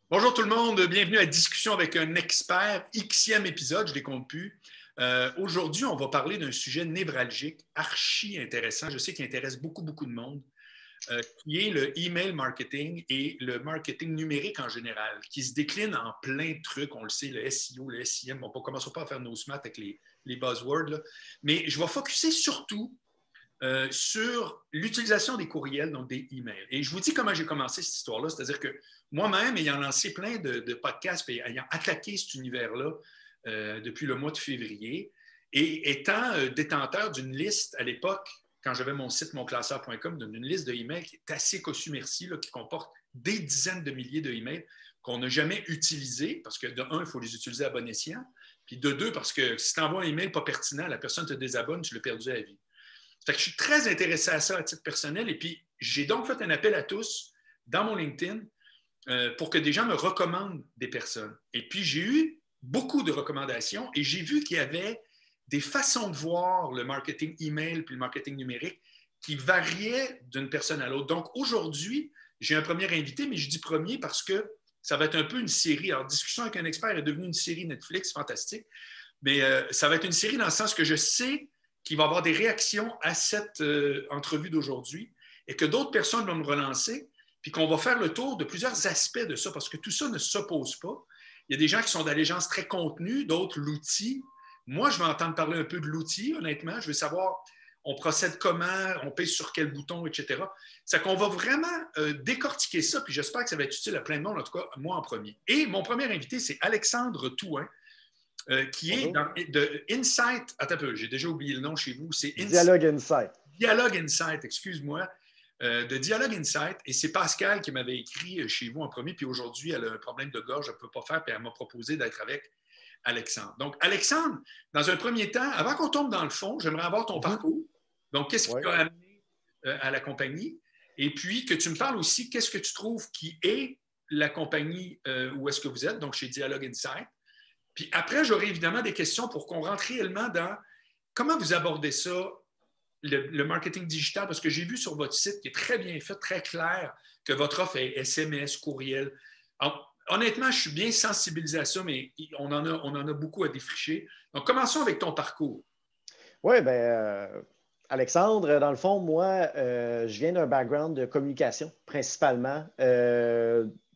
Bonjour tout le monde, bienvenue à Discussion avec un expert, Xème épisode, je ne les compte plus. Aujourd'hui, on va parler d'un sujet névralgique, archi intéressant, je sais qu'il intéresse beaucoup de monde, qui est le email marketing et le marketing numérique en général, qui se décline en plein de trucs, on le sait, le SEO, le SEM, on ne commencera pas à faire nos smats avec les buzzwords, là. Mais je vais focuser surtout sur l'utilisation des courriels, donc des emails. Et je vous dis comment j'ai commencé cette histoire-là, c'est-à-dire que moi-même, ayant lancé plein de podcasts et ayant attaqué cet univers-là depuis le mois de février, et étant détenteur d'une liste à l'époque, quand j'avais mon site monclasseur.com, d'une liste de emails qui est assez cossue, merci, là, qui comporte des dizaines de milliers de emails qu'on n'a jamais utilisés, parce que de un, il faut les utiliser à bon escient, puis de deux, parce que si tu envoies un email pas pertinent, la personne te désabonne, tu l'as perdu à la vie. Fait que je suis très intéressé à ça à titre personnel. Et puis, j'ai donc fait un appel à tous dans mon LinkedIn pour que des gens me recommandent des personnes. Et puis, j'ai eu beaucoup de recommandations et j'ai vu qu'il y avait des façons de voir le marketing email puis le marketing numérique qui variaient d'une personne à l'autre. Donc, aujourd'hui, j'ai un premier invité, mais je dis premier parce que ça va être un peu une série. Alors, Discussion avec un expert est devenue une série Netflix fantastique, mais ça va être une série dans le sens que je sais qu'il va y avoir des réactions à cette entrevue d'aujourd'hui et que d'autres personnes vont me relancer, puis qu'on va faire le tour de plusieurs aspects de ça, parce que tout ça ne s'oppose pas. Il y a des gens qui sont d'allégeance très contenue, d'autres l'outil. Moi, je vais entendre parler un peu de l'outil, honnêtement. Je veux savoir, on procède comment, on pèse sur quel bouton, etc. C'est qu'on va vraiment décortiquer ça, puis j'espère que ça va être utile à plein de monde, en tout cas, moi en premier. Et mon premier invité, c'est Alexandre Touin, qui est Bonjour. de Insight. Attends un peu, j'ai déjà oublié le nom chez vous. C'est Dialogue Insight. Dialogue Insight, excuse-moi. De Dialogue Insight. Et c'est Pascal qui m'avait écrit chez vous en premier. Puis aujourd'hui, elle a un problème de gorge, elle ne peut pas faire. Puis elle m'a proposé d'être avec Alexandre. Donc, Alexandre, dans un premier temps, avant qu'on tombe dans le fond, j'aimerais avoir ton parcours. Donc, qu'est-ce qui Oui. t'a amené à la compagnie? Et puis, que tu me parles aussi, qu'est-ce que tu trouves qui est la compagnie où est-ce que vous êtes, donc chez Dialogue Insight. Puis après, j'aurai évidemment des questions pour qu'on rentre réellement dans comment vous abordez ça, le marketing digital, parce que j'ai vu sur votre site qui est très bien fait, très clair, que votre offre est SMS, courriel. Alors, honnêtement, je suis bien sensibilisé à ça, mais on en a beaucoup à défricher. Donc, commençons avec ton parcours. Oui, Alexandre, dans le fond, moi, je viens d'un background de communication principalement,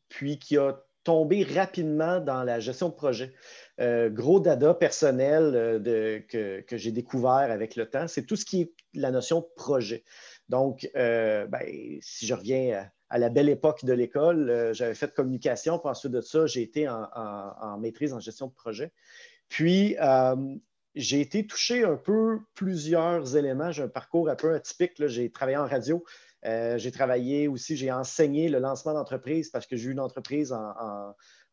puis qui a tombé rapidement dans la gestion de projet. Gros dada personnel que j'ai découvert avec le temps, c'est tout ce qui est la notion de projet. Donc, si je reviens à la belle époque de l'école, j'avais fait communication, puis ensuite de ça, j'ai été en maîtrise en gestion de projet. Puis, j'ai été touché un peu plusieurs éléments. J'ai un parcours un peu atypique. Là. J'ai travaillé en radio. J'ai travaillé aussi, j'ai enseigné le lancement d'entreprise parce que j'ai eu une entreprise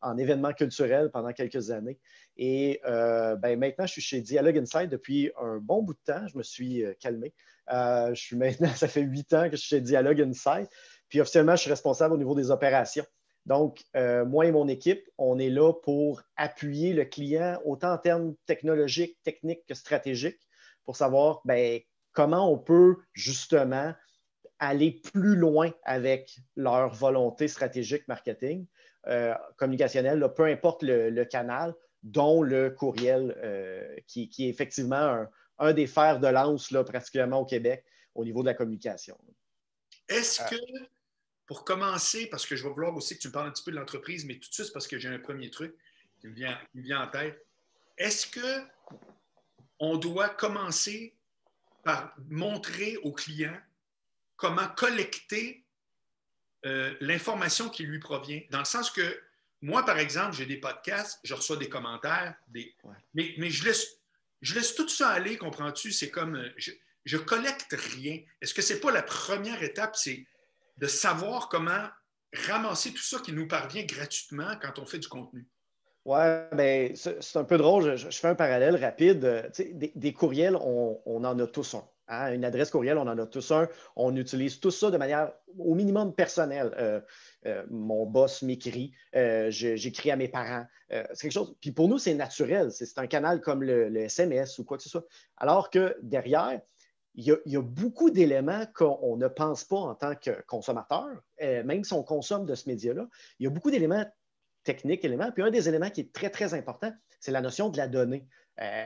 en événements culturels pendant quelques années. Et maintenant, je suis chez Dialogue Insight depuis un bon bout de temps. Je me suis calmé. Je suis maintenant, ça fait 8 ans que je suis chez Dialogue Insight. Puis officiellement, je suis responsable au niveau des opérations. Donc, moi et mon équipe, on est là pour appuyer le client autant en termes technologiques, techniques que stratégiques pour savoir comment on peut justement aller plus loin avec leur volonté stratégique marketing, communicationnelle, là, peu importe le canal, dont le courriel, qui est effectivement un des fers de lance, là, particulièrement au Québec, au niveau de la communication. Est-ce que, pour commencer, parce que je vais vouloir aussi que tu me parles un petit peu de l'entreprise, mais tout de suite, parce que j'ai un premier truc qui me vient en tête, est-ce que on doit commencer par montrer au client comment collecter l'information qui lui provient. Dans le sens que moi, par exemple, j'ai des podcasts, je reçois des commentaires, Ouais. mais je laisse tout ça aller, comprends-tu? C'est comme, je collecte rien. Est-ce que c'est pas la première étape, c'est de savoir comment ramasser tout ça qui nous parvient gratuitement quand on fait du contenu? Ouais, c'est un peu drôle. Je fais un parallèle rapide. Des courriels, on en a tous un. Hein? Une adresse courriel, on en a tous un. On utilise tout ça de manière au minimum personnelle. Mon boss m'écrit, j'écris à mes parents. C'est quelque chose. Puis pour nous, c'est naturel. C'est un canal comme le SMS ou quoi que ce soit. Alors que derrière, il y a beaucoup d'éléments qu'on ne pense pas en tant que consommateur, même si on consomme de ce média-là. Il y a beaucoup d'éléments techniques, éléments. Puis un des éléments qui est très, très important, c'est la notion de la donnée.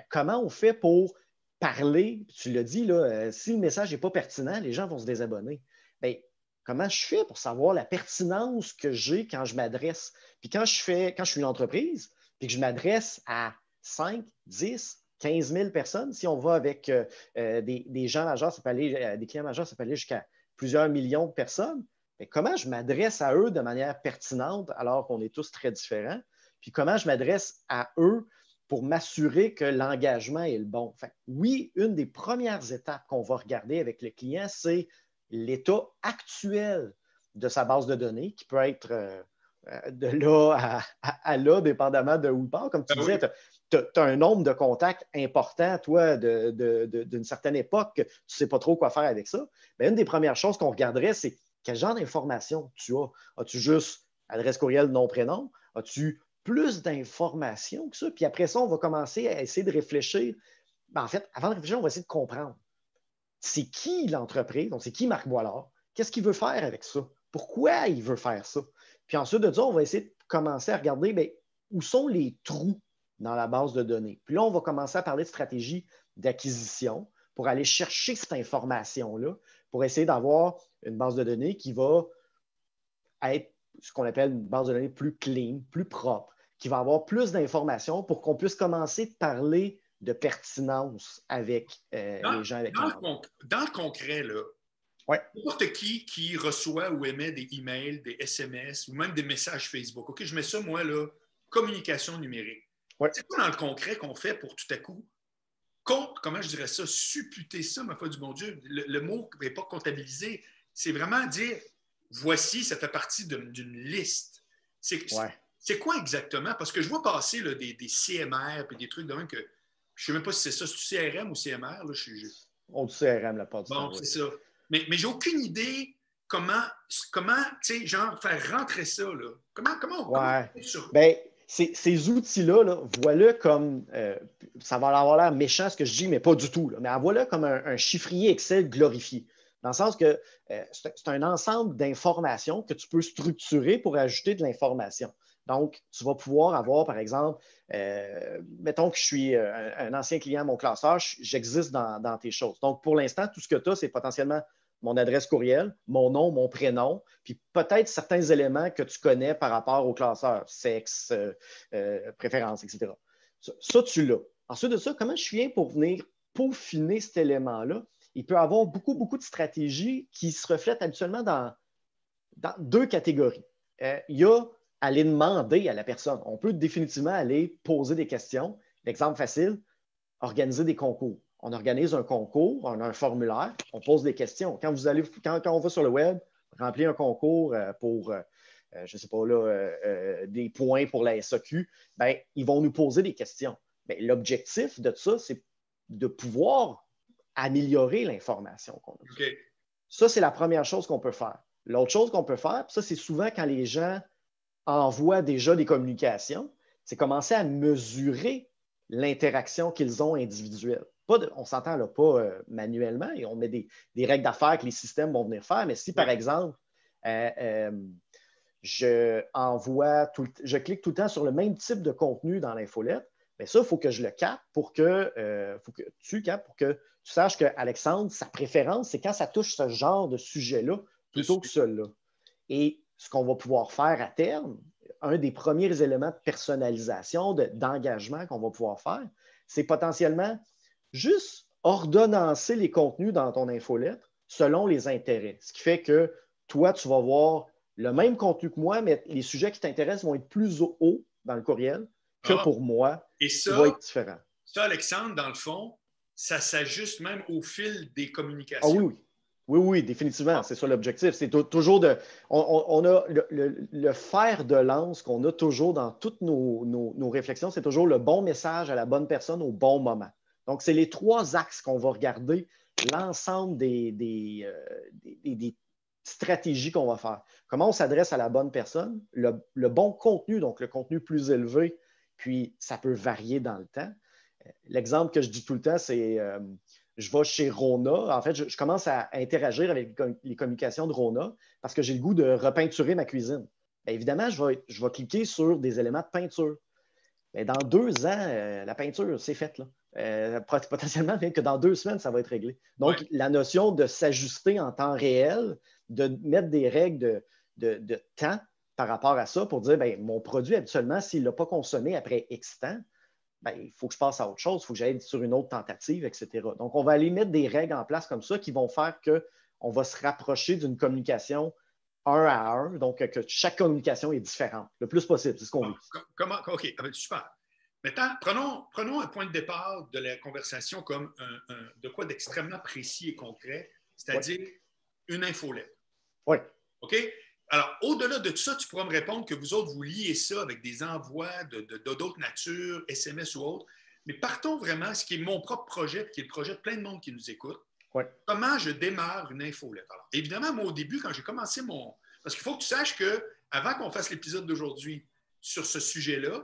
Comment on fait pour parler, tu l'as dit, là, si le message n'est pas pertinent, les gens vont se désabonner. Bien, comment je fais pour savoir la pertinence que j'ai quand je m'adresse? Puis quand je suis une entreprise, puis que je m'adresse à 5, 10, 15 000 personnes, si on va avec des gens majeurs, ça peut aller, des clients majeurs, ça peut aller jusqu'à plusieurs millions de personnes. Mais comment je m'adresse à eux de manière pertinente alors qu'on est tous très différents? Puis comment je m'adresse à eux pour m'assurer que l'engagement est le bon? Fait, oui, une des premières étapes qu'on va regarder avec le client, c'est l'état actuel de sa base de données, qui peut être de là à là, dépendamment de où il part. Comme tu disais, tu as un nombre de contacts importants, toi, d'une certaine époque, que tu ne sais pas trop quoi faire avec ça. Bien, une des premières choses qu'on regarderait, c'est quel genre d'informations tu as. As-tu juste adresse courriel, nom, prénom? As-tu plus d'informations que ça? Puis après ça, on va commencer à essayer de réfléchir. Ben, en fait, avant de réfléchir, on va essayer de comprendre. C'est qui l'entreprise? Donc, c'est qui Marc Boilard? Qu'est-ce qu'il veut faire avec ça? Pourquoi il veut faire ça? Puis ensuite de ça, on va essayer de commencer à regarder bien, où sont les trous dans la base de données. Puis là, on va commencer à parler de stratégie d'acquisition pour aller chercher cette information-là, pour essayer d'avoir une base de données qui va être ce qu'on appelle une base de données plus clean, plus propre, qui va avoir plus d'informations pour qu'on puisse commencer de parler de pertinence avec les gens avec qui on parle. Dans le concret, là, ouais. N'importe qui reçoit ou émet des emails, des SMS ou même des messages Facebook. OK, je mets ça, moi, là, communication numérique. Ouais. C'est quoi dans le concret qu'on fait pour tout à coup, comment je dirais ça, supputer ça, ma foi du bon Dieu? Le mot n'est pas comptabilisé. C'est vraiment dire, voici, ça fait partie d'une liste. C'est quoi exactement? Parce que je vois passer là, des CMR et des trucs de même que je ne sais même pas si c'est ça, c'est CRM ou CMR. Là, On dit CRM la part du temps. Bon, c'est ça. Mais j'ai aucune idée comment tu sais, genre, faire rentrer ça, là. Comment sur... Ben, ces outils-là, là, voilà comme, ça va avoir l'air méchant ce que je dis, mais pas du tout. Là. Mais voilà comme un chiffrier Excel glorifié. Dans le sens que c'est un ensemble d'informations que tu peux structurer pour ajouter de l'information. Donc, tu vas pouvoir avoir, par exemple, mettons que je suis un ancien client à mon classeur, j'existe dans tes choses. Donc, pour l'instant, tout ce que tu as, c'est potentiellement mon adresse courriel, mon nom, mon prénom, puis peut-être certains éléments que tu connais par rapport au classeur, sexe, préférence, etc. Ça, tu l'as. Ensuite de ça, comment je viens pour venir peaufiner cet élément-là? Il peut y avoir beaucoup, beaucoup de stratégies qui se reflètent habituellement dans deux catégories. Il y a aller demander à la personne. On peut définitivement aller poser des questions. L'exemple facile, organiser des concours. On organise un concours, on a un formulaire, on pose des questions. Quand on va sur le web, remplir un concours pour, je ne sais pas, là, des points pour la SAQ, bien, ils vont nous poser des questions. Bien, l'objectif de ça, c'est de pouvoir améliorer l'information qu'on a. Okay. Ça, c'est la première chose qu'on peut faire. L'autre chose qu'on peut faire, ça, c'est souvent quand les gens envoient déjà des communications, c'est commencer à mesurer l'interaction qu'ils ont individuelle. On s'entend là, pas manuellement et on met des règles d'affaires que les systèmes vont venir faire, mais si, par exemple, je clique tout le temps sur le même type de contenu dans l'infolette, bien ça, il faut que je le capte pour que tu saches qu'Alexandre, sa préférence, c'est quand ça touche ce genre de sujet-là plutôt que celui-là. Et ce qu'on va pouvoir faire à terme, un des premiers éléments de personnalisation, d'engagement qu'on va pouvoir faire, c'est potentiellement juste ordonnancer les contenus dans ton infolettre selon les intérêts. Ce qui fait que toi, tu vas voir le même contenu que moi, mais les sujets qui t'intéressent vont être plus haut dans le courriel que pour moi, et ça, qui va être différent. Ça, Alexandre, dans le fond, ça s'ajuste même au fil des communications. Ah oui. Oui, définitivement. C'est ça l'objectif. C'est toujours de. On a le fer de lance qu'on a toujours dans toutes nos réflexions, c'est toujours le bon message à la bonne personne au bon moment. Donc, c'est les trois axes qu'on va regarder, l'ensemble des stratégies qu'on va faire. Comment on s'adresse à la bonne personne, le bon contenu, donc le contenu plus élevé, puis ça peut varier dans le temps. L'exemple que je dis tout le temps, c'est je vais chez Rona. En fait, je commence à interagir avec les communications de Rona parce que j'ai le goût de repeinturer ma cuisine. bien évidemment, je vais cliquer sur des éléments de peinture. Mais dans 2 ans, la peinture, c'est fait, là. Potentiellement, bien que dans 2 semaines, ça va être réglé. Donc, Ouais. la notion de s'ajuster en temps réel, de mettre des règles de temps par rapport à ça pour dire, bien, mon produit, habituellement, s'il ne l'a pas consommé après X temps, bien, il faut que je passe à autre chose, il faut que j'aille sur une autre tentative, etc. Donc, on va aller mettre des règles en place comme ça qui vont faire qu'on va se rapprocher d'une communication un à un, donc que chaque communication est différente, le plus possible, c'est ce qu'on veut. OK, super. Maintenant, prenons un point de départ de la conversation comme de quoi d'extrêmement précis et concret, c'est-à-dire une infolette. Oui. OK? Alors, au-delà de tout ça, tu pourras me répondre que vous autres, vous liez ça avec des envois d'autres natures, SMS ou autres. Mais partons vraiment, ce qui est mon propre projet, qui est le projet de plein de monde qui nous écoute. Oui. Comment je démarre une infolette? Alors, évidemment, moi, au début, quand j'ai commencé mon... Parce qu'il faut que tu saches qu'avant qu'on fasse l'épisode d'aujourd'hui sur ce sujet-là,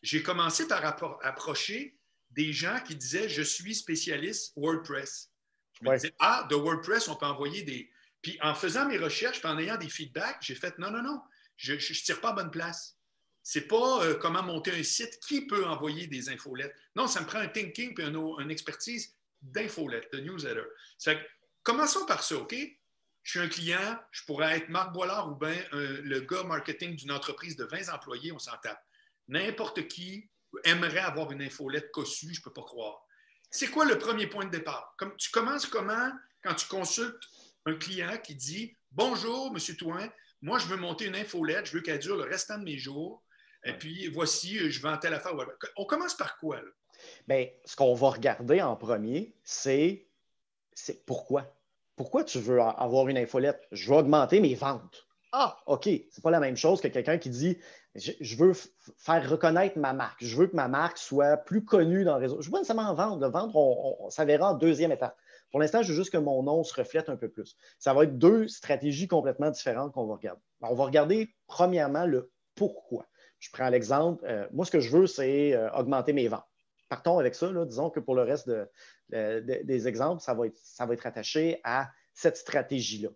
j'ai commencé par approcher des gens qui disaient « Je suis spécialiste WordPress ». Je me disais « Ah, de WordPress, on peut envoyer des... » Puis en faisant mes recherches, puis en ayant des feedbacks, j'ai fait « Non, non, non, je ne tire pas à bonne place. C'est pas comment monter un site. Qui peut envoyer des infolettes? Non, ça me prend un thinking puis une expertise d'infolettes, de newsletter. Commençons par ça, OK? Je suis un client, je pourrais être Marc Boilard ou bien le gars marketing d'une entreprise de 20 employés, on s'en tape. N'importe qui aimerait avoir une infolette cossue, je ne peux pas croire. C'est quoi le premier point de départ? Tu commences comment quand tu consultes un client qui dit « Bonjour, M. Touin, moi, je veux monter une infolette, je veux qu'elle dure le restant de mes jours. Et puis, voici, je vends telle affaire. » On commence par quoi, là? Bien, ce qu'on va regarder en premier, c'est pourquoi. Pourquoi tu veux avoir une infolette? Je veux augmenter mes ventes. Ah, OK. C'est pas la même chose que quelqu'un qui dit je veux faire reconnaître ma marque. Je veux que ma marque soit plus connue dans le réseau. Je ne veux pas nécessairement vendre. Le vendre, ça verra en deuxième étape. Pour l'instant, je veux juste que mon nom se reflète un peu plus. Ça va être 2 stratégies complètement différentes qu'on va regarder. On va regarder premièrement le pourquoi. Je prends l'exemple. Moi, ce que je veux, c'est augmenter mes ventes. Partons avec ça. Là. Disons que pour le reste des exemples, ça va être attaché à cette stratégie-là.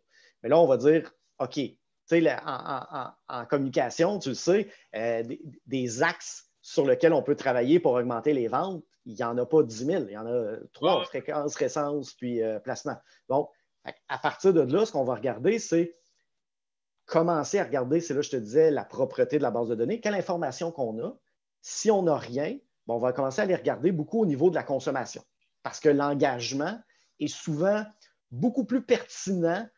Mais là, on va dire, OK, en communication, tu le sais, des axes sur lesquels on peut travailler pour augmenter les ventes, il n'y en a pas 10 000. Il y en a 3, fréquence, récence, puis placement. Donc, à partir de là, ce qu'on va regarder, c'est commencer à regarder, c'est là, je te disais, la propreté de la base de données, quelle information qu'on a. Si on n'a rien, on va commencer à les regarder beaucoup au niveau de la consommation. Parce que l'engagement est souvent beaucoup plus pertinent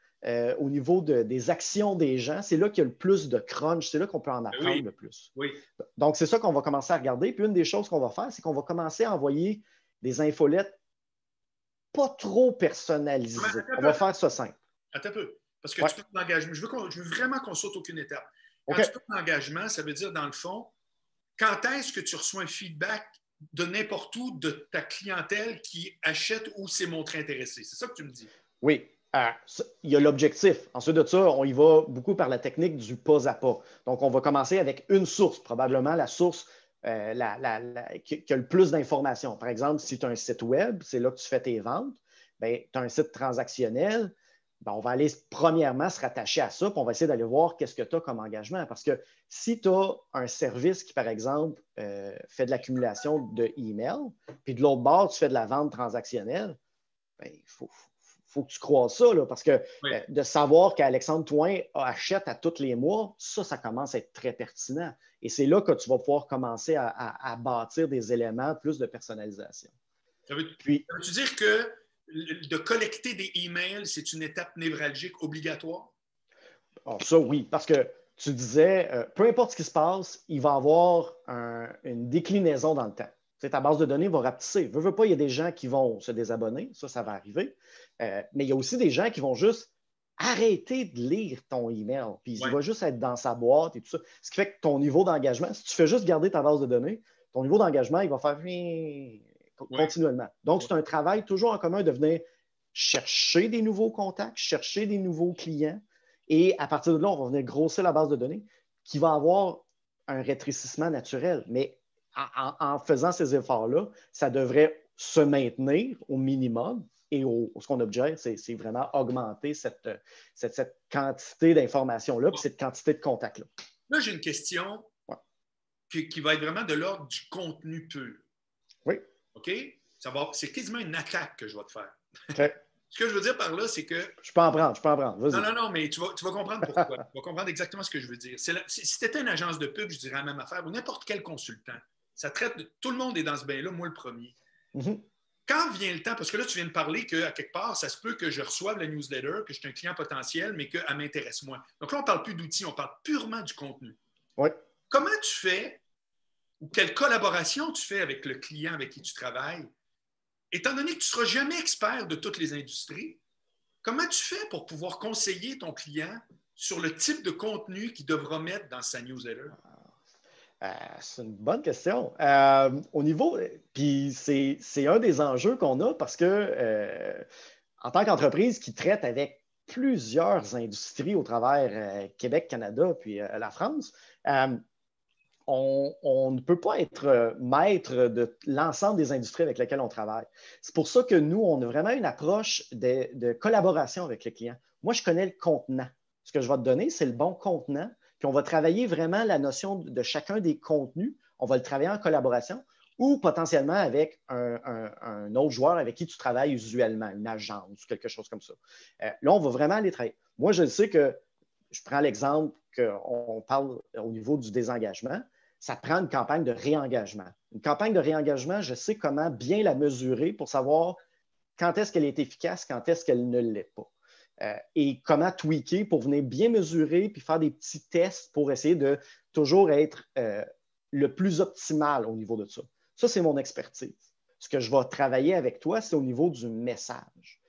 au niveau des actions des gens. C'est là qu'il y a le plus de crunch, c'est là qu'on peut en apprendre le plus. Oui. Donc, c'est ça qu'on va commencer à regarder. Puis une des choses qu'on va faire, c'est qu'on va commencer à envoyer des infolettes pas trop personnalisées. On va faire ça simple. Attends un peu. Parce que tu parles d'engagement. Je veux vraiment qu'on saute aucune étape. Quand tu parles d'engagement, ça veut dire, dans le fond, quand est-ce que tu reçois un feedback de n'importe où de ta clientèle qui achète ou s'est montré intéressée? C'est ça que tu me dis? Oui. Il y a l'objectif. Ensuite de ça, on y va beaucoup par la technique du pas à pas. Donc, on va commencer avec une source, probablement la source qui a le plus d'informations. Par exemple, si tu as un site web, c'est là que tu fais tes ventes, bien, tu as un site transactionnel, bien, on va aller premièrement se rattacher à ça, puis on va essayer d'aller voir qu'est-ce que tu as comme engagement. Parce que si tu as un service qui, par exemple, fait de l'accumulation de emails, puis de l'autre bord, tu fais de la vente transactionnelle, bien, il faut que tu crois ça, là, parce que de savoir qu'Alexandre Touin achète à tous les mois, ça commence à être très pertinent. Et c'est là que tu vas pouvoir commencer à bâtir des éléments plus de personnalisation. Ça veut-tu dire que de collecter des emails, c'est une étape névralgique obligatoire? Alors ça, oui, parce que tu disais, peu importe ce qui se passe, il va y avoir une déclinaison dans le temps. Ta base de données va rapetisser. Veux pas, il y a des gens qui vont se désabonner, ça va arriver. Mais il y a aussi des gens qui vont juste arrêter de lire ton email, puis il va juste être dans sa boîte et tout ça. Ce qui fait que ton niveau d'engagement, si tu fais juste garder ta base de données, ton niveau d'engagement, il va faire continuellement. Donc, c'est un travail toujours en commun de venir chercher des nouveaux contacts, chercher des nouveaux clients, et à partir de là, on va venir grossir la base de données qui va avoir un rétrécissement naturel. Mais en faisant ces efforts-là, ça devrait se maintenir au minimum. Et ce qu'on objecte, c'est vraiment augmenter cette quantité d'informations-là et cette quantité de contacts-là. Là, j'ai une question Ouais. qui va être vraiment de l'ordre du contenu pur. Oui. OK? C'est quasiment une attaque que je vais te faire. OK. Ce que je veux dire par là, c'est que. Je peux en prendre. Non, Vas-y. non, non, mais tu vas comprendre pourquoi. Tu vas comprendre exactement ce que je veux dire. Si tu étais une agence de pub, je dirais la même affaire, ou n'importe quel consultant. Ça traite tout le monde est dans ce bain-là, moi le premier. Mm-hmm. Quand vient le temps, parce que là, tu viens de parler qu'à quelque part, ça se peut que je reçoive la newsletter, que je suis un client potentiel, mais qu'elle m'intéresse moins. Donc là, on ne parle plus d'outils, on parle purement du contenu. Oui. Comment tu fais, ou quelle collaboration tu fais avec le client avec qui tu travailles, étant donné que tu ne seras jamais expert de toutes les industries, comment tu fais pour pouvoir conseiller ton client sur le type de contenu qu'il devra mettre dans sa newsletter? C'est une bonne question. Au niveau, puis c'est un des enjeux qu'on a parce que en tant qu'entreprise qui traite avec plusieurs industries au travers Québec, Canada, puis la France, on ne peut pas être maître de l'ensemble des industries avec lesquelles on travaille. C'est pour ça que nous, on a vraiment une approche de collaboration avec les clients. Moi, je connais le contenant. Ce que je vais te donner, c'est le bon contenant. Puis on va travailler vraiment la notion de chacun des contenus. On va le travailler en collaboration ou potentiellement avec un autre joueur avec qui tu travailles usuellement, une agence ou quelque chose comme ça. Là, on va vraiment aller travailler. Moi, je sais que, je prends l'exemple qu'on parle au niveau du désengagement, ça prend une campagne de réengagement. Une campagne de réengagement, je sais comment bien la mesurer pour savoir quand est-ce qu'elle est efficace, quand est-ce qu'elle ne l'est pas. Et comment tweaker pour venir bien mesurer puis faire des petits tests pour essayer de toujours être le plus optimal au niveau de ça. Ça, c'est mon expertise. Ce que je vais travailler avec toi, c'est au niveau du message.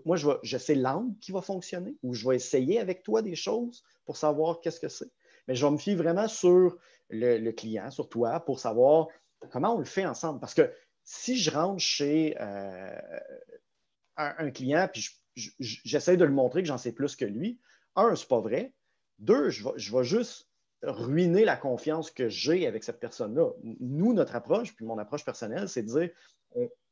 Moi, je sais l'angle qui va fonctionner ou je vais essayer avec toi des choses pour savoir qu'est-ce que c'est. Mais je vais me fier vraiment sur le client, sur toi, pour savoir comment on le fait ensemble. Parce que si je rentre chez un client puis j'essaie de lui montrer que j'en sais plus que lui, un, c'est pas vrai. Deux, je vais juste ruiner la confiance que j'ai avec cette personne-là. Nous, notre approche, puis mon approche personnelle, c'est de dire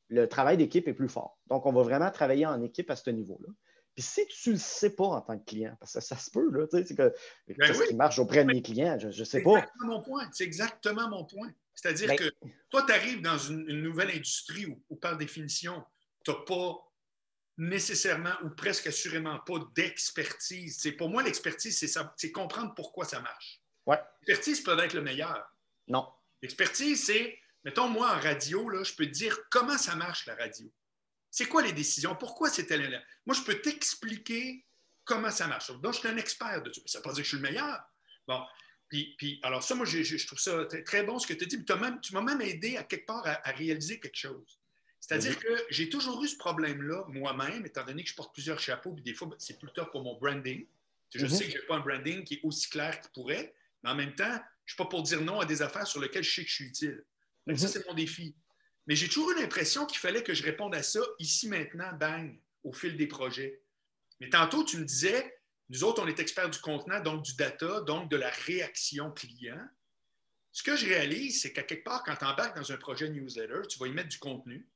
le travail d'équipe est plus fort. Donc, on va vraiment travailler en équipe à ce niveau-là. Puis si tu ne le sais pas en tant que client, parce que ça se peut, là, c'est que qu'est-ce qui marche auprès de mes clients, je ne sais pas. C'est exactement mon point. C'est exactement mon point. C'est-à-dire Ben, que toi, tu arrives dans une nouvelle industrie où, par définition, tu n'as pas nécessairement ou presque assurément pas d'expertise. Pour moi, l'expertise, c'est comprendre pourquoi ça marche. Ouais. L'expertise peut être le meilleur. Non. L'expertise, c'est, mettons, moi, en radio, là, je peux te dire comment ça marche, la radio. C'est quoi les décisions? Pourquoi c'est tel? Moi, je peux t'expliquer comment ça marche. Donc, je suis un expert de ça. Ça ne veut pas dire que je suis le meilleur. Bon. Puis alors ça, moi, je trouve ça très bon ce que tu as dit. Tu m'as même aidé à quelque part à réaliser quelque chose. C'est-à-dire que j'ai toujours eu ce problème-là moi-même, étant donné que je porte plusieurs chapeaux, puis des fois, c'est plus tard pour mon branding. Je sais que je n'ai pas un branding qui est aussi clair qu'il pourrait, mais en même temps, je ne suis pas pour dire non à des affaires sur lesquelles je sais que je suis utile. Donc, ça, c'est mon défi. Mais j'ai toujours eu l'impression qu'il fallait que je réponde à ça ici, maintenant, bang, au fil des projets. Mais tantôt, tu me disais, nous autres, on est experts du contenant, donc du data, donc de la réaction client. Ce que je réalise, c'est qu'à quelque part, quand tu embarques dans un projet newsletter, tu vas y mettre du contenu.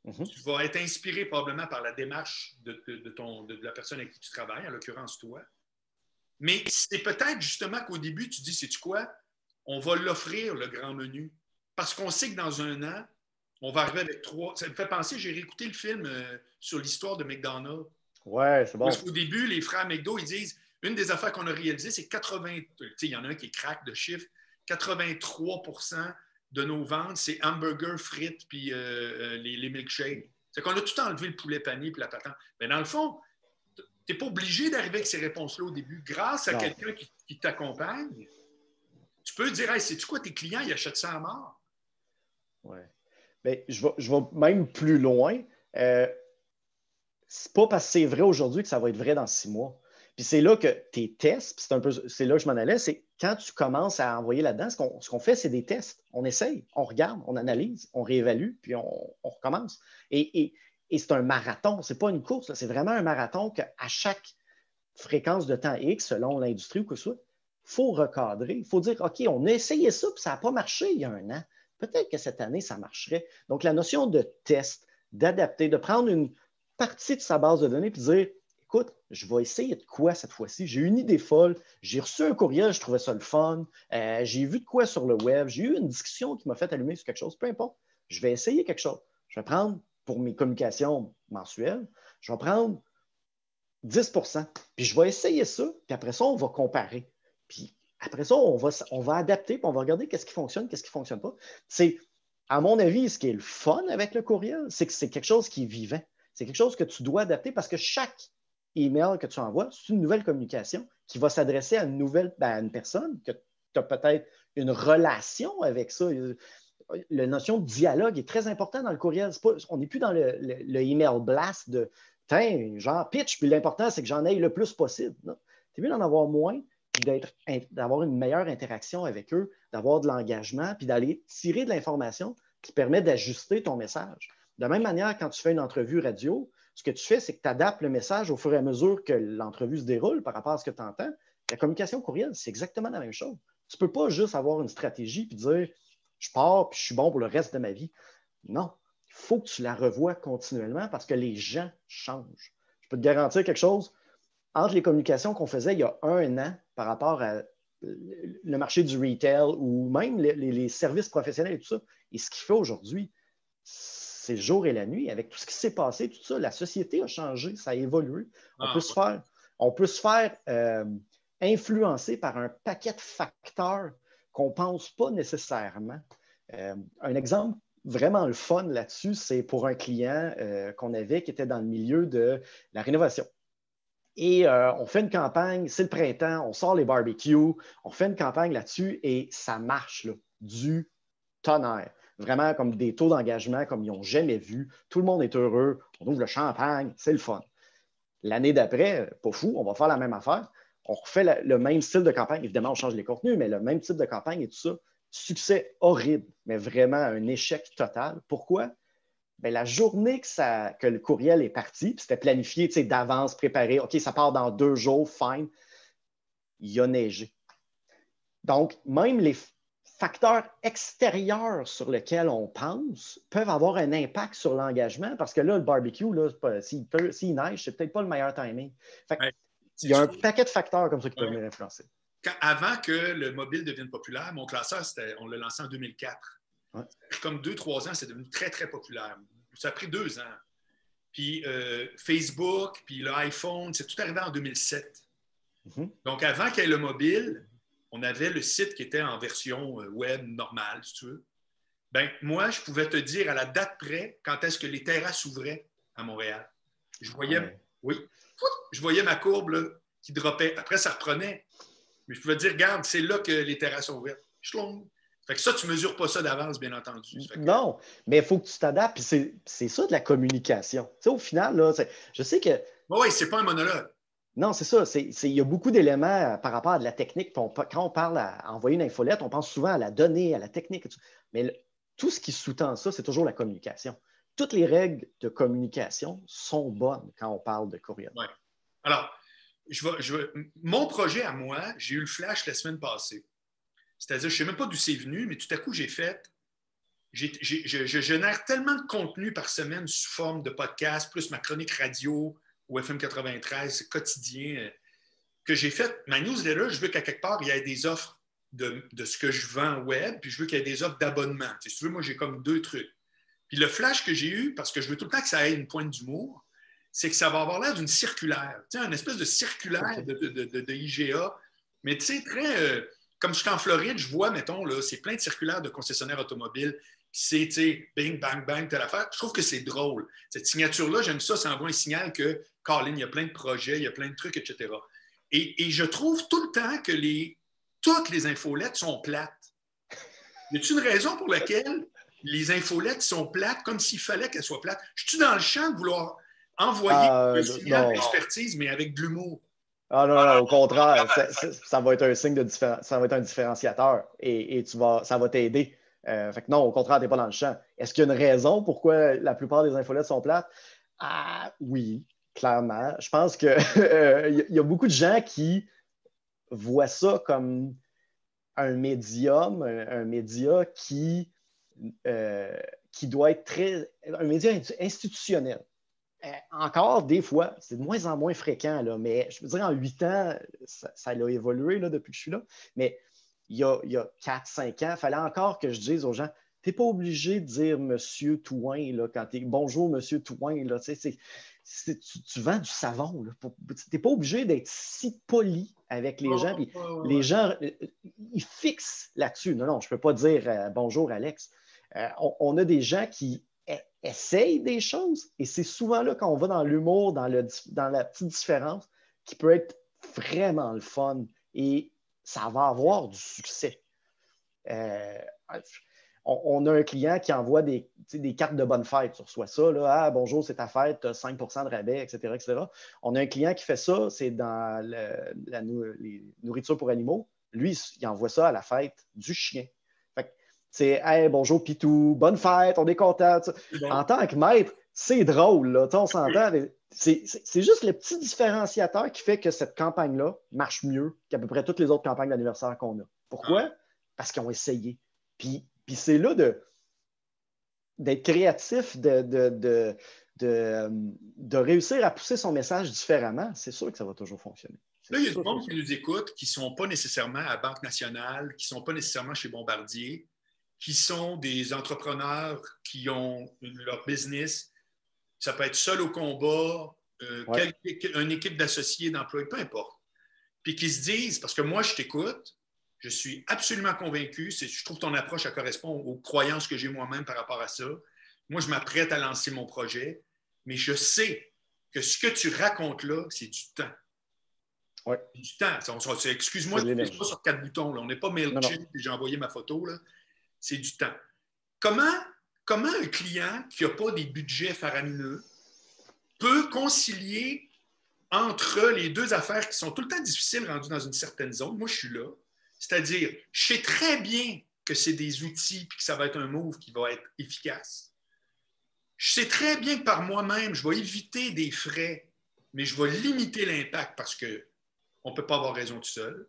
Tu vas être inspiré probablement par la démarche de la personne avec qui tu travailles, en l'occurrence toi. Mais c'est peut-être justement qu'au début, tu dis, sais-tu quoi? On va l'offrir, le grand menu. Parce qu'on sait que dans un an, on va arriver avec 3. Ça me fait penser, j'ai réécouté le film sur l'histoire de McDonald's. Ouais, c'est bon. Parce qu'au début, les frères McDo, ils disent, une des affaires qu'on a réalisées, c'est 80. Il y en a un qui est crack de chiffres. 83% de nos ventes, c'est hamburgers, frites, puis les milkshakes. C'est qu'on a tout enlevé le poulet pané puis la patente. Mais dans le fond, tu n'es pas obligé d'arriver avec ces réponses-là au début. Grâce à quelqu'un qui t'accompagne, tu peux dire, hey, sais-tu quoi, tes clients, ils achètent ça à mort. Oui. Bien, je vais même plus loin. C'est pas parce que c'est vrai aujourd'hui que ça va être vrai dans 6 mois. Puis c'est là que tes tests, c'est là que je m'en allais, c'est quand tu commences à envoyer là-dedans, ce qu'on fait, c'est des tests. On essaye, on regarde, on analyse, on réévalue, puis on recommence. Et c'est un marathon, c'est pas une course, c'est vraiment un marathon qu'à chaque fréquence de temps X, selon l'industrie ou quoi que ce soit, il faut recadrer. Il faut dire, OK, on a essayé ça, puis ça n'a pas marché il y a un an. Peut-être que cette année, ça marcherait. Donc, la notion de test, d'adapter, de prendre une partie de sa base de données et de dire, écoute, je vais essayer de quoi cette fois-ci? J'ai eu une idée folle, j'ai reçu un courriel, je trouvais ça le fun, j'ai vu de quoi sur le web, j'ai eu une discussion qui m'a fait allumer sur quelque chose, peu importe. Je vais essayer quelque chose. Je vais prendre, pour mes communications mensuelles, je vais prendre 10 puis je vais essayer ça, puis après ça, on va comparer. Puis après ça, on va adapter, puis on va regarder qu'est-ce qui fonctionne, qu'est-ce qui ne fonctionne pas. C'est, à mon avis, ce qui est le fun avec le courriel, c'est que c'est quelque chose qui est vivant. C'est quelque chose que tu dois adapter parce que chaque email que tu envoies, c'est une nouvelle communication qui va s'adresser à à une personne que tu as peut-être une relation avec ça. La notion de dialogue est très importante dans le courriel. On n'est plus dans le email blast de genre pitch, puis l'important, c'est que j'en aille le plus possible. Tu es mieux d'en avoir moins, puis d'avoir une meilleure interaction avec eux, d'avoir de l'engagement, puis d'aller tirer de l'information qui permet d'ajuster ton message. De la même manière, quand tu fais une entrevue radio, ce que tu fais, c'est que tu adaptes le message au fur et à mesure que l'entrevue se déroule par rapport à ce que tu entends. La communication courriel, c'est exactement la même chose. Tu ne peux pas juste avoir une stratégie puis dire je pars puis je suis bon pour le reste de ma vie. Non, il faut que tu la revoies continuellement parce que les gens changent. Je peux te garantir quelque chose. Entre les communications qu'on faisait il y a un an par rapport à le marché du retail ou même les services professionnels et tout ça, et ce qu'il fait aujourd'hui, c'est le jour et la nuit. Avec tout ce qui s'est passé, tout ça, la société a changé, ça a évolué. On peut se faire influencer par un paquet de facteurs qu'on ne pense pas nécessairement. Un exemple vraiment le fun là-dessus, c'est pour un client qu'on avait qui était dans le milieu de la rénovation. Et on fait une campagne, c'est le printemps, on sort les barbecues, on fait une campagne là-dessus et ça marche, là, du tonnerre. Vraiment comme des taux d'engagement comme ils n'ont jamais vu. Tout le monde est heureux, on ouvre le champagne, c'est le fun. L'année d'après, pas fou, on va faire la même affaire. On refait le même style de campagne. Évidemment, on change les contenus, mais le même type de campagne et tout ça. Succès horrible, mais vraiment un échec total. Pourquoi? Bien, la journée que le courriel est parti, puis c'était planifié d'avance, préparé, OK, ça part dans 2 jours, fine, il a neigé. Donc, même les facteurs extérieurs sur lesquels on pense peuvent avoir un impact sur l'engagement parce que là, le barbecue, s'il neige, c'est peut-être pas le meilleur timing. Fait Ouais. il y a un paquet de facteurs comme ça qui peuvent venir influencer. Avant que le mobile devienne populaire, mon classeur, on l'a lancé en 2004. Ouais. Comme 2-3 ans, c'est devenu très, très populaire. Ça a pris 2 ans. Puis Facebook, puis l'iPhone, c'est tout arrivé en 2007. Mm-hmm. Donc, avant qu'il y ait le mobile, on avait le site qui était en version web normale, si tu veux. Ben, moi, je pouvais te dire à la date près quand est-ce que les terrasses s'ouvraient à Montréal. Je voyais ma courbe là, qui dropait. Après, ça reprenait. Mais je pouvais te dire, regarde, c'est là que les terrasses sont ouvertes. Fait que ça, tu ne mesures pas ça d'avance, bien entendu. Non, mais il faut que tu t'adaptes. C'est ça de la communication. Tu sais, au final, là, je sais que. Oui, c'est pas un monologue. Non, c'est ça. Il y a beaucoup d'éléments par rapport à de la technique. Quand on parle à envoyer une infolette, on pense souvent à la donnée, à la technique. Et tout. Mais tout ce qui sous-tend ça, c'est toujours la communication. Toutes les règles de communication sont bonnes quand on parle de courriel. Oui. Alors, mon projet à moi, j'ai eu le flash la semaine passée. C'est-à-dire, je ne sais même pas d'où c'est venu, mais tout à coup, je génère tellement de contenu par semaine sous forme de podcast, plus ma chronique radio au FM 93 quotidien, que j'ai fait ma newsletter. Je veux qu'à quelque part, il y ait des offres de ce que je vends web, puis je veux qu'il y ait des offres d'abonnement. Si tu veux, moi, j'ai comme 2 trucs. Puis le flash que j'ai eu, parce que je veux tout le temps que ça ait une pointe d'humour, c'est que ça va avoir l'air d'une circulaire, tu sais, une espèce de circulaire de IGA, mais tu sais, très... comme je suis en Floride, je vois, mettons, là, c'est plein de circulaires de concessionnaires automobiles. C'est, tu sais, bing, bang, bang, telle affaire. Je trouve que c'est drôle. Cette signature-là, j'aime ça. Ça envoie un signal que, Colin, il y a plein de projets, il y a plein de trucs, etc. Et je trouve tout le temps que toutes les infolettes sont plates. Y a-t-il une raison pour laquelle les infolettes sont plates, comme s'il fallait qu'elles soient plates? Je suis dans le champ de vouloir envoyer un signal d'expertise, mais avec de l'humour. Ah non, au contraire, ça va être un signe de différence, ça va être un différenciateur et ça va t'aider. Fait que non, au contraire, tu n'es pas dans le champ. Est-ce qu'il y a une raison pourquoi la plupart des infolettes sont plates? Ah oui, clairement. Je pense qu'il y a beaucoup de gens qui voient ça comme un médium, un média qui doit être un média institutionnel. Encore des fois, c'est de moins en moins fréquent, là, mais je veux dire, en 8 ans, ça a évolué là, depuis que je suis là. Mais il y a 4-5 ans, il fallait encore que je dise aux gens, tu n'es pas obligé de dire Monsieur Touin là, quand tu es bonjour Monsieur Touin. Là, tu vends du savon. Tu n'es pas obligé d'être si poli avec les gens. Puis les gens, ils fixent là-dessus. Non, non, je ne peux pas dire bonjour Alex. On a des gens qui essayent des choses et c'est souvent là quand on va dans l'humour, dans la petite différence, qui peut être vraiment le fun et ça va avoir du succès. On a un client qui envoie des cartes de bonne fête. Tu reçois ça, là, ah, bonjour, c'est ta fête, tu as 5 de rabais, etc., etc. On a un client qui fait ça, c'est dans les nourritures pour animaux. Lui, il envoie ça à la fête du chien. C'est hey, bonjour Pitou, bonne fête, on est content. Bon. En tant que maître, c'est drôle, là, on s'entend. C'est juste le petit différenciateur qui fait que cette campagne-là marche mieux qu'à peu près toutes les autres campagnes d'anniversaire qu'on a. Pourquoi? Parce qu'ils ont essayé. Puis c'est là d'être créatif, de réussir à pousser son message différemment. C'est sûr que ça va toujours fonctionner. Là, il y a du monde qui nous écoute qui ne sont pas nécessairement à Banque Nationale, qui ne sont pas nécessairement chez Bombardier, qui sont des entrepreneurs qui ont leur business. Ça peut être seul au combat, une équipe d'associés, d'employés, peu importe. Puis qui se disent, parce que moi, je t'écoute, je suis absolument convaincu, je trouve que ton approche, elle correspond aux croyances que j'ai moi-même par rapport à ça. Moi, je m'apprête à lancer mon projet, mais je sais que ce que tu racontes là, c'est du temps. Ouais. C'est du temps. Excuse-moi, je ne suis pas sur 4 boutons. Là. On n'est pas MailChimp et j'ai envoyé ma photo. Là. C'est du temps. Comment un client qui n'a pas des budgets faramineux peut concilier entre les deux affaires qui sont tout le temps difficiles rendues dans une certaine zone? Moi, je suis là. C'est-à-dire, je sais très bien que c'est des outils et que ça va être un move qui va être efficace. Je sais très bien que par moi-même, je vais éviter des frais, mais je vais limiter l'impact parce qu'on ne peut pas avoir raison tout seul.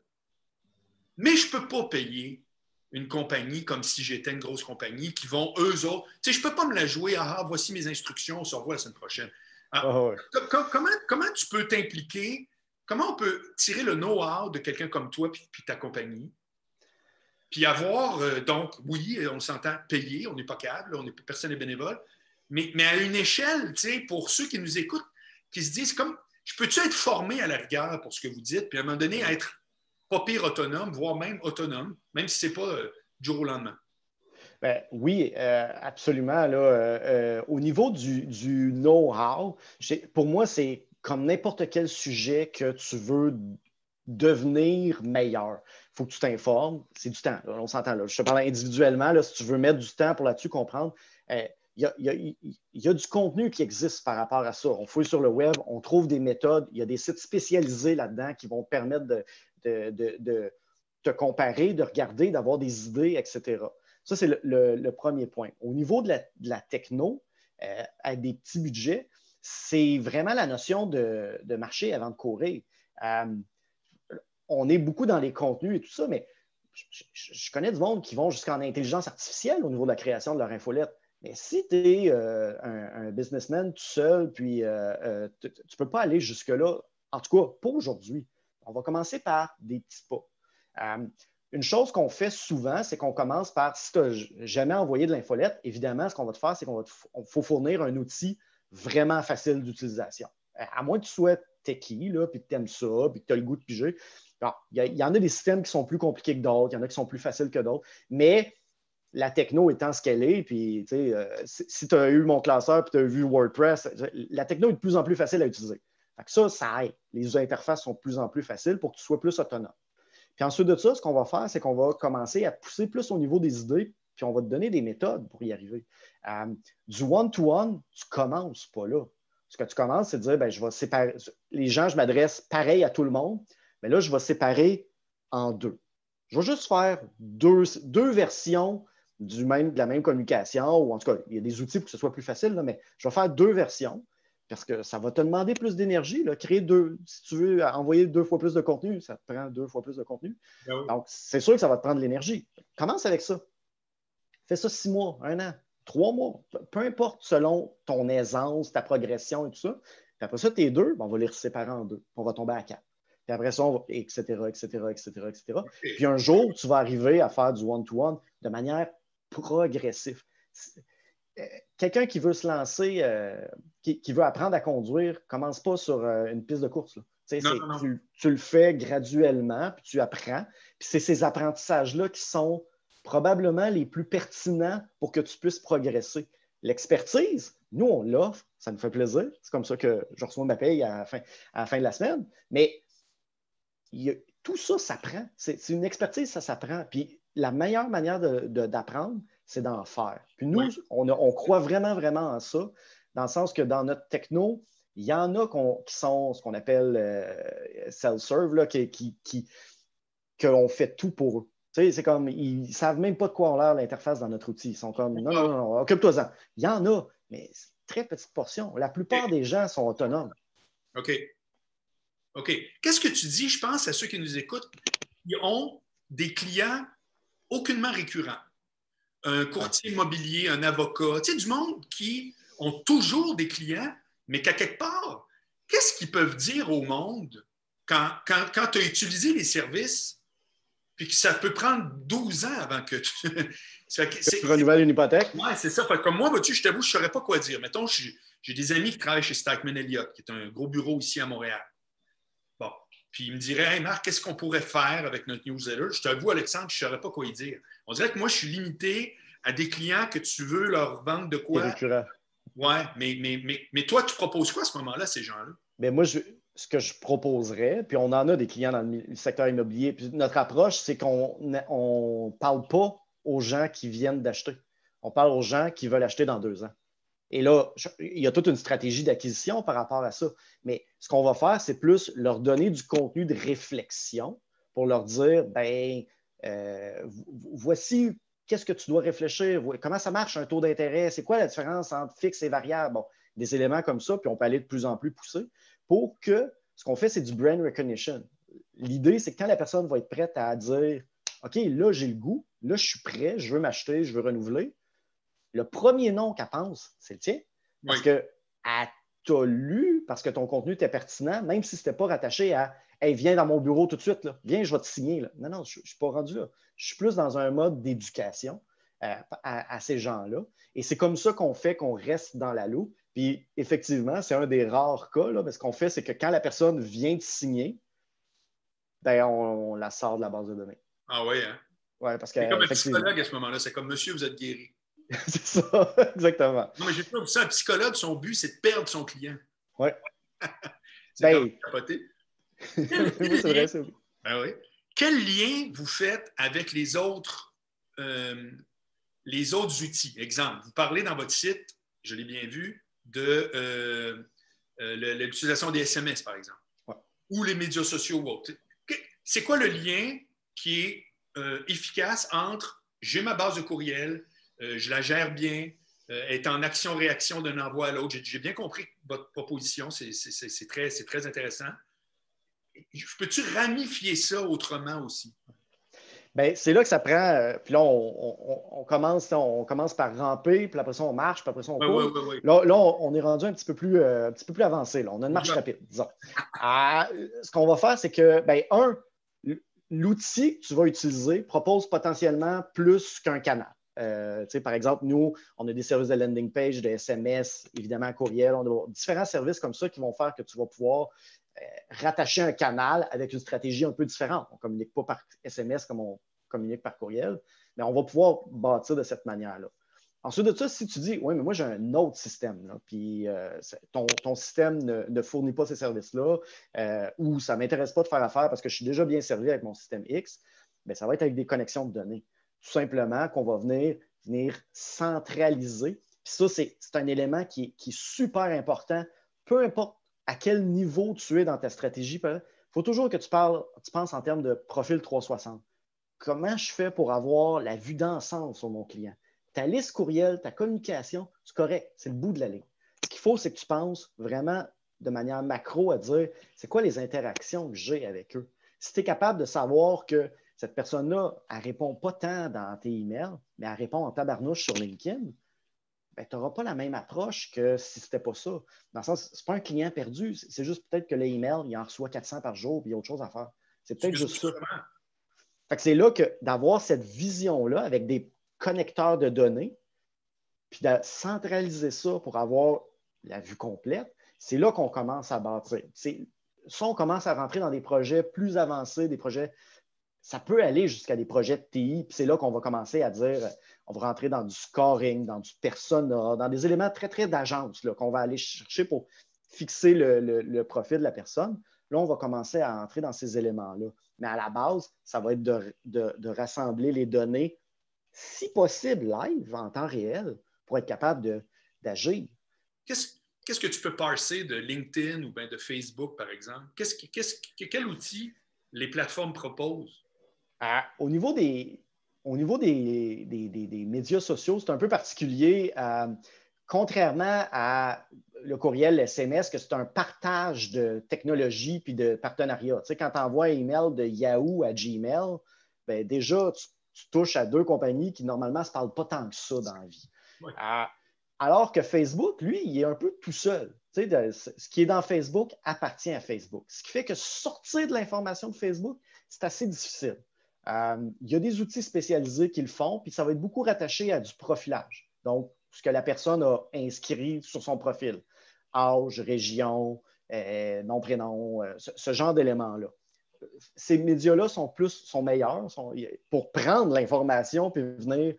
Mais je ne peux pas payer une compagnie comme si j'étais une grosse compagnie qui vont eux autres. Tu sais, je ne peux pas me la jouer. Ah, voici mes instructions, on se revoit la semaine prochaine. Alors, comment tu peux t'impliquer? Comment on peut tirer le know-how de quelqu'un comme toi puis ta compagnie? Puis avoir, donc, oui, on s'entend payer, on n'est pas câble, personne n'est bénévole, mais à une échelle, tu sais, pour ceux qui nous écoutent, qui se disent comme, je peux-tu être formé à la rigueur pour ce que vous dites, puis à un moment donné, être pas pire autonome, voire même autonome, même si ce n'est pas du jour au lendemain? Ben, oui, absolument. Là, au niveau du know-how, pour moi, c'est comme n'importe quel sujet que tu veux devenir meilleur. Il faut que tu t'informes. C'est du temps. Là, on s'entend là. Je te parle individuellement. Là, si tu veux mettre du temps pour là-dessus comprendre, il y a du contenu qui existe par rapport à ça. On fouille sur le web, on trouve des méthodes. Il y a des sites spécialisés là-dedans qui vont te permettre de te comparer, de regarder, d'avoir des idées, etc. Ça, c'est le premier point. Au niveau de la techno, à des petits budgets, c'est vraiment la notion de marché avant de courir. On est beaucoup dans les contenus et tout ça, mais je connais du monde qui vont jusqu'en intelligence artificielle au niveau de la création de leur infolette. Mais si tu es un businessman tout seul, puis tu ne peux pas aller jusque-là, en tout cas, pas aujourd'hui. On va commencer par des petits pas. Une chose qu'on fait souvent, c'est qu'on commence par, si tu n'as jamais envoyé de l'infolette, évidemment, ce qu'on va te faire, c'est qu'on faut fournir un outil vraiment facile d'utilisation. À moins que tu sois techie, là, puis que tu aimes ça, puis que tu as le goût de piger. Il y en a des systèmes qui sont plus compliqués que d'autres, il y en a qui sont plus faciles que d'autres, mais la techno étant ce qu'elle est, puis si tu as eu mon classeur puis tu as vu WordPress, la techno est de plus en plus facile à utiliser. Ça aide. Les interfaces sont de plus en plus faciles pour que tu sois plus autonome. Puis ensuite de ça, ce qu'on va faire, c'est qu'on va commencer à pousser plus au niveau des idées, puis on va te donner des méthodes pour y arriver. Du one-to-one, tu ne commences pas là. Ce que tu commences, c'est de dire, je vais séparer. Les gens, je m'adresse pareil à tout le monde, mais là, je vais séparer en deux. Je vais juste faire deux versions de la même communication, ou en tout cas, il y a des outils pour que ce soit plus facile, là, mais je vais faire deux versions parce que ça va te demander plus d'énergie. Créer si tu veux envoyer 2 fois plus de contenu, ça te prend 2 fois plus de contenu. Ah oui. Donc, c'est sûr que ça va te prendre de l'énergie. Commence avec ça. Fais ça 6 mois, 1 an. 3 mois, peu importe selon ton aisance, ta progression et tout ça. Puis après ça, tes deux, on va les séparer en deux. On va tomber à 4. Puis après ça, etc., etc., etc., etc. Puis un jour, tu vas arriver à faire du one-to-one de manière progressive. Quelqu'un qui veut se lancer, qui veut apprendre à conduire, commence pas sur une piste de course. Non. Tu le fais graduellement, puis tu apprends. Puis c'est ces apprentissages-là qui sont probablement les plus pertinents pour que tu puisses progresser. L'expertise, nous, on l'offre, ça nous fait plaisir. C'est comme ça que je reçois ma paye à la fin de la semaine. Mais tout ça s'apprend. C'est une expertise, ça s'apprend. Puis la meilleure manière d'apprendre, c'est d'en faire. Puis nous, oui, on croit vraiment, vraiment en ça, dans le sens que dans notre techno, il y en a qui sont ce qu'on appelle self-serve, qu'on fait tout pour eux. Tu sais, c'est comme, ils ne savent même pas de quoi on a l'air l'interface dans notre outil. Ils sont comme, non, occupe-toi-en. Il y en a, mais c'est une très petite portion. La plupart des gens sont autonomes. OK. Qu'est-ce que tu dis, je pense, à ceux qui nous écoutent, qui ont des clients aucunement récurrents? Un courtier immobilier, un avocat, tu sais, du monde qui ont toujours des clients, mais qu'à quelque part, qu'est-ce qu'ils peuvent dire au monde quand tu as utilisé les services, puis que ça peut prendre 12 ans avant que tu... tu renouvelles une hypothèque? Oui, c'est ça. Comme moi, je t'avoue, je ne saurais pas quoi dire. Mettons, j'ai des amis qui travaillent chez Stikeman Elliott, qui est un gros bureau ici à Montréal. Bon. Puis il me dirait, hey Marc, qu'est-ce qu'on pourrait faire avec notre newsletter? Je t'avoue, Alexandre, je ne saurais pas quoi y dire. On dirait que moi, je suis limité à des clients que tu veux leur vendre de quoi. Oui, mais toi, tu proposes quoi à ce moment-là, ces gens-là? Bien, moi, ce que je proposerais, puis on en a des clients dans le secteur immobilier, puis notre approche, c'est qu'on ne parle pas aux gens qui viennent d'acheter. On parle aux gens qui veulent acheter dans 2 ans. Et là, il y a toute une stratégie d'acquisition par rapport à ça. Mais ce qu'on va faire, c'est plus leur donner du contenu de réflexion pour leur dire, voici qu'est-ce que tu dois réfléchir, comment ça marche un taux d'intérêt, c'est quoi la différence entre fixe et variable. Bon, des éléments comme ça, puis on peut aller de plus en plus poussé pour que ce qu'on fait, c'est du brand recognition. L'idée, c'est que quand la personne va être prête à dire, OK, là, j'ai le goût, là, je suis prêt, je veux m'acheter, je veux renouveler, le premier nom qu'elle pense, c'est le tien. Parce qu'elle t'a lu, parce que ton contenu était pertinent, même si ce n'était pas rattaché à hey, viens dans mon bureau tout de suite, là. Viens, je vais te signer. Là. Non, je ne suis pas rendu là. Je suis plus dans un mode d'éducation à ces gens-là. Et c'est comme ça qu'on fait qu'on reste dans la loupe. Puis effectivement, c'est un des rares cas, là, mais ce qu'on fait, c'est que quand la personne vient de signer, on la sort de la base de données. Ah oui, hein? Ouais, parce que, c'est comme un psychologue à ce moment-là. C'est comme monsieur, vous êtes guéri. C'est ça, exactement. Non, mais j'ai pas vu ça. Un psychologue, son but, c'est de perdre son client. Oui. C'est comme capoté. Oui, c'est vrai, c'est vrai. Ben oui. Quel lien vous faites avec les autres outils? Exemple, vous parlez dans votre site, je l'ai bien vu, de l'utilisation des SMS, par exemple, ou les médias sociaux ou autres. C'est quoi le lien qui est efficace entre j'ai ma base de courriel, je la gère bien, est en action-réaction d'un envoi à l'autre. J'ai bien compris votre proposition, c'est très intéressant. Peux-tu ramifier ça autrement aussi? Bien, c'est là que ça prend. Puis là, on commence par ramper, puis après ça, on marche, puis après ça, on court. Oui. Là, on est rendu un petit peu plus avancé. Là. On a une marche rapide, disons. Ce qu'on va faire, c'est que, l'outil que tu vas utiliser propose potentiellement plus qu'un canal. Par exemple, nous, on a des services de landing page, de SMS, évidemment, courriel. On a différents services comme ça qui vont faire que tu vas pouvoir rattacher un canal avec une stratégie un peu différente. On ne communique pas par SMS comme on communique par courriel, mais on va pouvoir bâtir de cette manière-là. Ensuite de ça, si tu dis, oui, mais moi, j'ai un autre système, là, puis ton système ne fournit pas ces services-là, ou ça ne m'intéresse pas de faire affaire parce que je suis déjà bien servi avec mon système X, bien, ça va être avec des connexions de données. Tout simplement qu'on va venir centraliser. Puis ça, c'est un élément qui est super important, peu importe à quel niveau tu es dans ta stratégie. Il faut toujours que tu penses en termes de profil 360. Comment je fais pour avoir la vue d'ensemble sur mon client? Ta liste courriel, ta communication, c'est correct, c'est le bout de la ligne. Ce qu'il faut, c'est que tu penses vraiment de manière macro à dire c'est quoi les interactions que j'ai avec eux. Si tu es capable de savoir que cette personne-là, elle ne répond pas tant dans tes emails, mais elle répond en tabarnouche sur LinkedIn, ben, tu n'auras pas la même approche que si ce n'était pas ça. Dans le sens, ce n'est pas un client perdu, c'est juste peut-être que l'email, il en reçoit 400 par jour, puis il y a autre chose à faire. C'est peut-être juste ça. Fait que c'est là que d'avoir cette vision-là avec des connecteurs de données, puis de centraliser ça pour avoir la vue complète, c'est là qu'on commence à bâtir. Ça, on commence à rentrer dans des projets plus avancés, des projets, ça peut aller jusqu'à des projets de TI, puis c'est là qu'on va commencer à dire, on va rentrer dans du scoring, dans du persona, dans des éléments très, très d'agence qu'on va aller chercher pour fixer le profil de la personne. Là, on va commencer à entrer dans ces éléments-là. Mais à la base, ça va être de rassembler les données, si possible, live, en temps réel, pour être capable d'agir. Qu'est-ce que tu peux parser de LinkedIn ou bien de Facebook, par exemple? Quel outil les plateformes proposent? Au niveau des médias sociaux, c'est un peu particulier. Contrairement à le courriel SMS, que c'est un partage de technologie puis de partenariat. Tu sais, quand tu envoies un email de Yahoo à Gmail, bien, déjà, tu touches à deux compagnies qui, normalement, ne se parlent pas tant que ça dans la vie. Oui. Alors que Facebook, lui, il est un peu tout seul. Tu sais, ce qui est dans Facebook appartient à Facebook. Ce qui fait que sortir de l'information de Facebook, c'est assez difficile. Il y a des outils spécialisés qui le font, puis ça va être beaucoup rattaché à du profilage. Donc, ce que la personne a inscrit sur son profil. Âge, région, nom, prénom, ce genre d'éléments-là. Ces médias-là sont meilleurs pour prendre l'information puis venir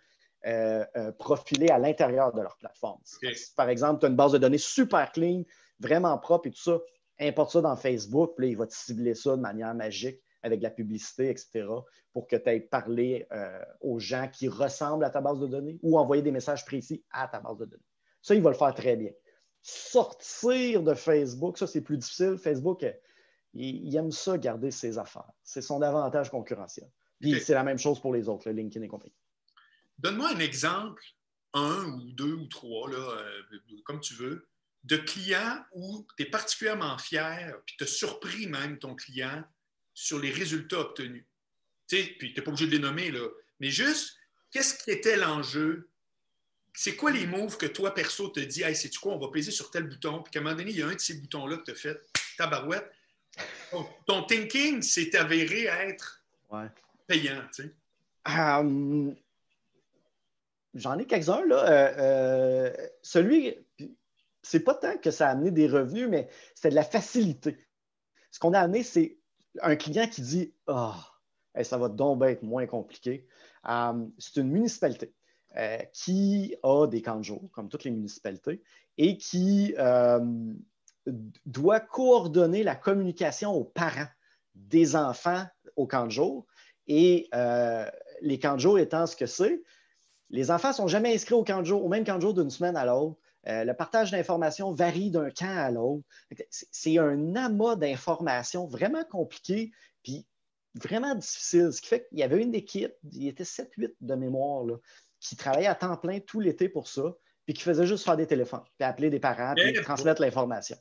profiler à l'intérieur de leur plateforme. Okay. Si, par exemple, tu as une base de données super clean, vraiment propre et tout ça, importe ça dans Facebook, puis là, il va te cibler ça de manière magique avec de la publicité, etc., pour que tu ailles parler aux gens qui ressemblent à ta base de données ou envoyer des messages précis à ta base de données. Ça, il va le faire très bien. Sortir de Facebook, ça, c'est plus difficile. Facebook, il aime ça, garder ses affaires. C'est son avantage concurrentiel. Puis okay. C'est la même chose pour les autres, LinkedIn et compagnie. Donne-moi un exemple, un ou deux ou trois, là, comme tu veux, de clients où tu es particulièrement fier, puis tu as surpris même ton client sur les résultats obtenus. Tu sais, puis tu n'es pas obligé de les nommer, là, mais juste, qu'est-ce qui était l'enjeu? C'est quoi les moves que toi, perso, te dis, hey, sais-tu quoi, on va peser sur tel bouton, puis qu'à un moment donné, il y a un de ces boutons-là que tu as fait, tabarouette. Ton thinking s'est avéré être payant, tu sais. J'en ai quelques-uns, là. Celui, c'est pas tant que ça a amené des revenus, mais c'était de la facilité. Ce qu'on a amené, c'est un client qui dit « Ah, oh, ça va donc être moins compliqué. » C'est une municipalité qui a des camps de jour, comme toutes les municipalités, et qui doit coordonner la communication aux parents des enfants au camp de jour. Et les camps de jour étant ce que c'est, les enfants ne sont jamais inscrits au même camp de jour d'une semaine à l'autre. Le partage d'informations varie d'un camp à l'autre. C'est un amas d'informations vraiment compliqué puis vraiment difficile. Ce qui fait qu'il y avait une équipe, il y était 7-8 de mémoire, là, qui travaillait à temps plein tout l'été pour ça, puis qui faisait juste faire des téléphones, puis appeler des parents, puis transmettre l'information.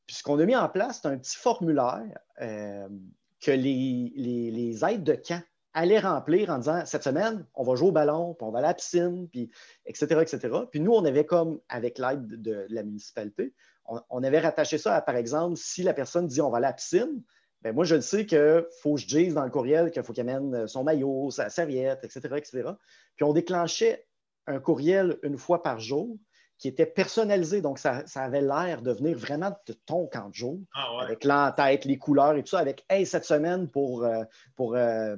Puis ce qu'on a mis en place, c'est un petit formulaire que les aides de camp allaient remplir en disant, cette semaine, on va jouer au ballon, puis on va à la piscine, puis etc., etc. Puis nous, on avait comme, avec l'aide de la municipalité, on avait rattaché ça à, par exemple, si la personne dit, on va à la piscine, bien, moi, je le sais qu'il faut que je dise dans le courriel qu'il faut qu'il amène son maillot, sa serviette, etc., etc. Puis on déclenchait un courriel une fois par jour qui était personnalisé. Donc, ça avait l'air de venir vraiment de ton camp de jour, avec l'en-tête, les couleurs et tout ça, avec « Hey, cette semaine, pour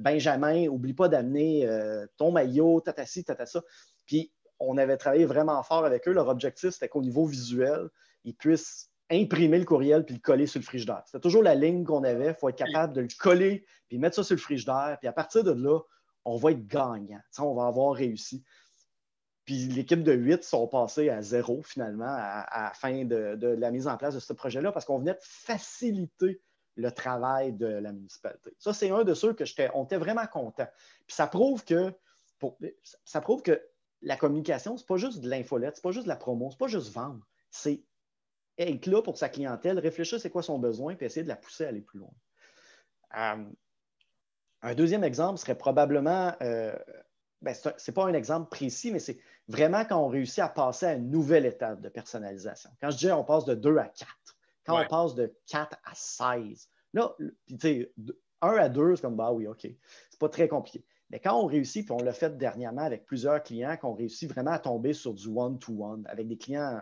Benjamin, n'oublie pas d'amener ton maillot, tatasi, tatassa. » Puis, on avait travaillé vraiment fort avec eux. Leur objectif, c'était qu'au niveau visuel, ils puissent imprimer le courriel puis le coller sur le frigidaire. C'était toujours la ligne qu'on avait. Il faut être capable de le coller puis mettre ça sur le frigidaire. Puis, à partir de là, on va être gagnant. T'sais, on va avoir réussi. Puis l'équipe de 8 sont passés à 0 finalement à la fin de la mise en place de ce projet-là parce qu'on venait de faciliter le travail de la municipalité. Ça, c'est un de ceux que on était vraiment content. Puis ça prouve que la communication, c'est pas juste de l'infolette, c'est pas juste de la promo, c'est pas juste vendre. C'est être là pour sa clientèle, réfléchir c'est quoi son besoin, puis essayer de la pousser à aller plus loin. Un deuxième exemple serait probablement ben, ce n'est pas un exemple précis, mais c'est vraiment quand on réussit à passer à une nouvelle étape de personnalisation. Quand je dis on passe de 2 à 4, quand on passe de 4 à 16, là, tu sais, 1 à 2, c'est comme, bah oui, OK, c'est pas très compliqué. Mais quand on réussit, puis on l'a fait dernièrement avec plusieurs clients, qu'on réussit vraiment à tomber sur du one-to-one avec des clients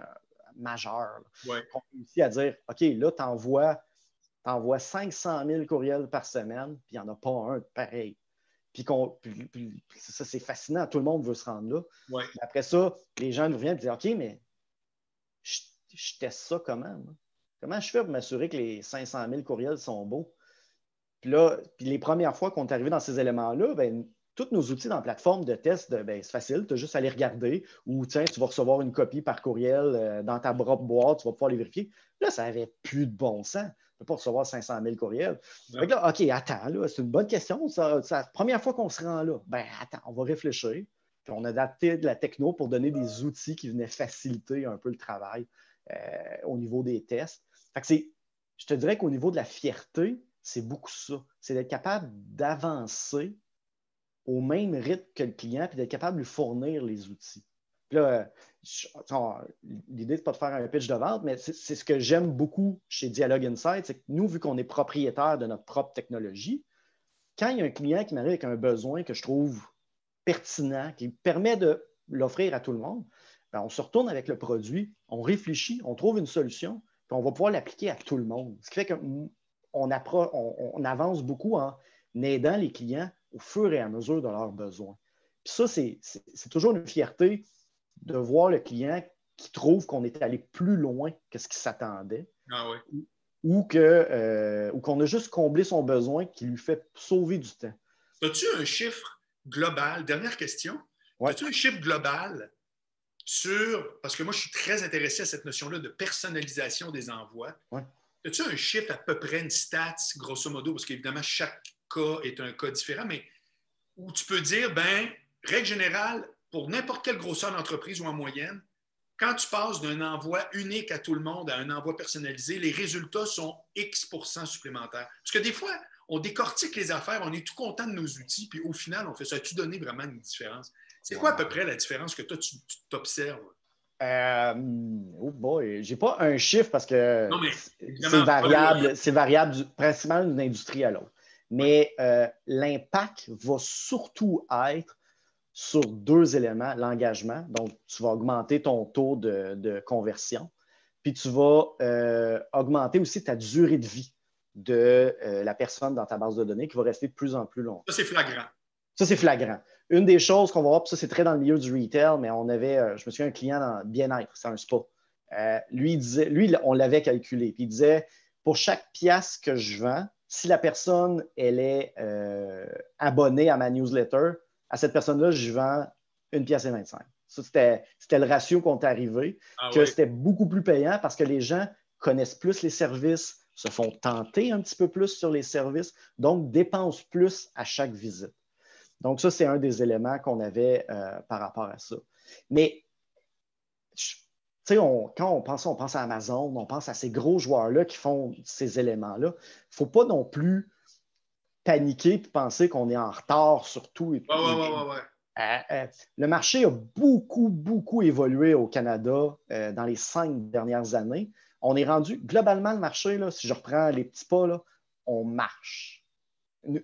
majeurs, qu'on réussit à dire, OK, là, tu envoies 500 000 courriels par semaine, puis il n'y en a pas un pareil. Puis ça, c'est fascinant. Tout le monde veut se rendre là. Ouais. Mais après ça, les gens nous reviennent et disent OK, mais je teste ça comment? Moi? Comment je fais pour m'assurer que les 500 000 courriels sont beaux? Puis là, les premières fois qu'on est arrivé dans ces éléments-là, ben, tous nos outils dans la plateforme de test, ben, c'est facile, tu as juste à les regarder ou tiens, tu vas recevoir une copie par courriel dans ta propre boîte, tu vas pouvoir les vérifier. Là, ça n'avait plus de bon sens. Tu ne peux pas recevoir 500 000 courriels. Fait que là, OK, attends, là, c'est une bonne question. C'est la première fois qu'on se rend là. Ben, attends, on va réfléchir. Puis on a adapté de la techno pour donner des outils qui venaient faciliter un peu le travail au niveau des tests. Fait que je te dirais qu'au niveau de la fierté, c'est beaucoup ça. C'est d'être capable d'avancer au même rythme que le client puis d'être capable de lui fournir les outils. Puis là, l'idée, ce n'est pas de faire un pitch de vente, mais c'est ce que j'aime beaucoup chez Dialogue Insight, c'est que nous, vu qu'on est propriétaire de notre propre technologie, quand il y a un client qui m'arrive avec un besoin que je trouve pertinent, qui permet de l'offrir à tout le monde, bien, on se retourne avec le produit, on réfléchit, on trouve une solution, puis on va pouvoir l'appliquer à tout le monde. Ce qui fait qu'on avance beaucoup en aidant les clients au fur et à mesure de leurs besoins. Puis ça, c'est toujours une fierté de voir le client qui trouve qu'on est allé plus loin que ce qu'il s'attendait. Ah ouais. Ou qu'on a juste comblé son besoin qui lui fait sauver du temps. As-tu un chiffre global? Dernière question. Ouais. As-tu un chiffre global sur, parce que moi, je suis très intéressé à cette notion-là de personnalisation des envois. Ouais. As-tu un chiffre, à peu près, une stats, grosso modo, parce qu'évidemment, chaque cas est un cas différent, mais où tu peux dire, ben, règle générale, pour n'importe quelle grosseur d'entreprise ou en moyenne, quand tu passes d'un envoi unique à tout le monde à un envoi personnalisé, les résultats sont X% supplémentaires. Parce que des fois, on décortique les affaires, on est tout content de nos outils, puis au final, on fait ça. As-tu donné vraiment une différence? C'est quoi à peu près la différence que toi, tu t'observes? Oh boy, j'ai pas un chiffre parce que c'est variable principalement d'une industrie à l'autre. Mais l'impact va surtout être sur 2 éléments. L'engagement, donc tu vas augmenter ton taux de conversion, puis tu vas augmenter aussi ta durée de vie de la personne dans ta base de données qui va rester de plus en plus longtemps. Ça, c'est flagrant. Ça, c'est flagrant. Une des choses qu'on va voir, puis ça, c'est très dans le milieu du retail, mais on avait, je me souviens, un client dans bien-être, c'est un spa. Lui, on l'avait calculé, puis il disait, pour chaque pièce que je vends, si la personne, elle est abonnée à ma newsletter, à cette personne-là, je vends 1,25 $. Ça, c'était le ratio qu'on est arrivé, c'était beaucoup plus payant parce que les gens connaissent plus les services, se font tenter un petit peu plus sur les services, donc dépensent plus à chaque visite. Donc, ça, c'est un des éléments qu'on avait par rapport à ça. Mais, tu sais, quand on pense à Amazon, on pense à ces gros joueurs-là qui font ces éléments-là. Il ne faut pas non plus paniquer et penser qu'on est en retard sur tout. Le marché a beaucoup, beaucoup évolué au Canada dans les 5 dernières années. On est rendu, globalement, le marché, là, si je reprends les petits pas, là, on marche.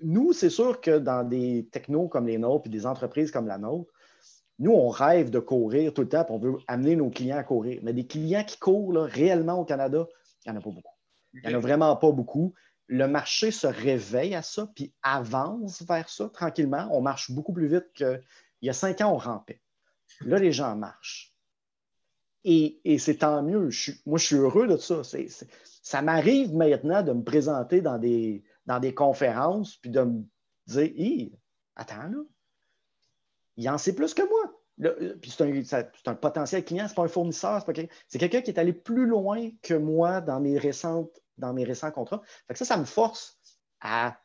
Nous, c'est sûr que dans des technos comme les nôtres et des entreprises comme la nôtre, nous, on rêve de courir tout le temps et on veut amener nos clients à courir. Mais des clients qui courent là, réellement au Canada, il n'y en a pas beaucoup. Il n'y en a vraiment pas beaucoup. Le marché se réveille à ça puis avance vers ça tranquillement. On marche beaucoup plus vite qu'il y a 5 ans, on rampait. Là, les gens marchent. Et c'est tant mieux. Moi, je suis heureux de ça. Ça m'arrive maintenant de me présenter dans des conférences puis de me dire hey, attends, là, il en sait plus que moi. Là, puis c'est un potentiel client, ce n'est pas un fournisseur, c'est quelqu'un qui est allé plus loin que moi dans mes récents contrats. Fait que ça me force à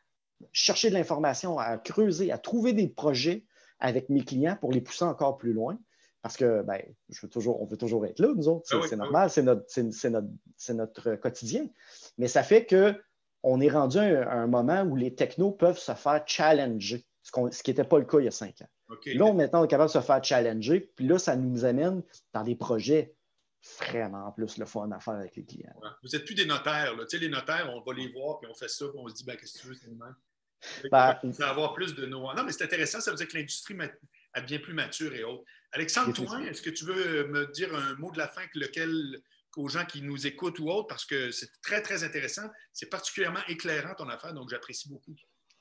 chercher de l'information, à creuser, à trouver des projets avec mes clients pour les pousser encore plus loin. Parce que ben, on veut toujours être là, nous autres. C'est normal, c'est notre quotidien. Mais ça fait qu'on est rendu à un moment où les technos peuvent se faire challenger, ce qui n'était pas le cas il y a 5 ans. OK. Là, maintenant, on est capable de se faire challenger. Puis là, ça nous amène dans des projets vraiment plus le fun à faire avec les clients. Ouais. Vous n'êtes plus des notaires. Là. Tu sais, les notaires, on va les voir, puis on fait ça, puis on se dit, ben, qu'est-ce que tu veux, c'est le même. Ben, On va avoir plus de nos. Non, mais c'est intéressant, ça veut dire que l'industrie elle devient plus mature et autres. Alexandre, toi, est-ce que tu veux me dire un mot de la fin aux gens qui nous écoutent ou autres, parce que c'est très, très intéressant. C'est particulièrement éclairant ton affaire, donc j'apprécie beaucoup.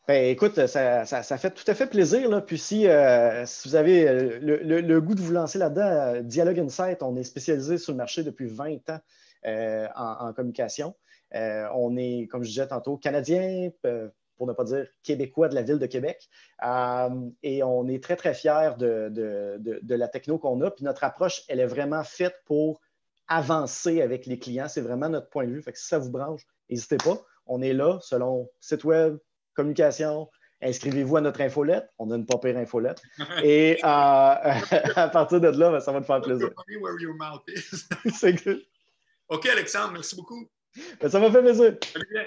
Ben, écoute, ça fait tout à fait plaisir. Là. Puis si vous avez le goût de vous lancer là-dedans, Dialogue Insight, on est spécialisé sur le marché depuis 20 ans en communication. On est, comme je disais tantôt, Canadien, pour ne pas dire Québécois de la ville de Québec. Et on est très, très fiers de la techno qu'on a. Puis notre approche, elle est vraiment faite pour avancer avec les clients. C'est vraiment notre point de vue. Fait que si ça vous branche, n'hésitez pas. On est là selon site web, communication. Inscrivez-vous à notre infolette. On a une pas pire infolette. Et à partir de là, ben, ça va te faire plaisir. C'est good. OK, Alexandre, merci beaucoup. Ben, ça m'a fait plaisir. Salut bien.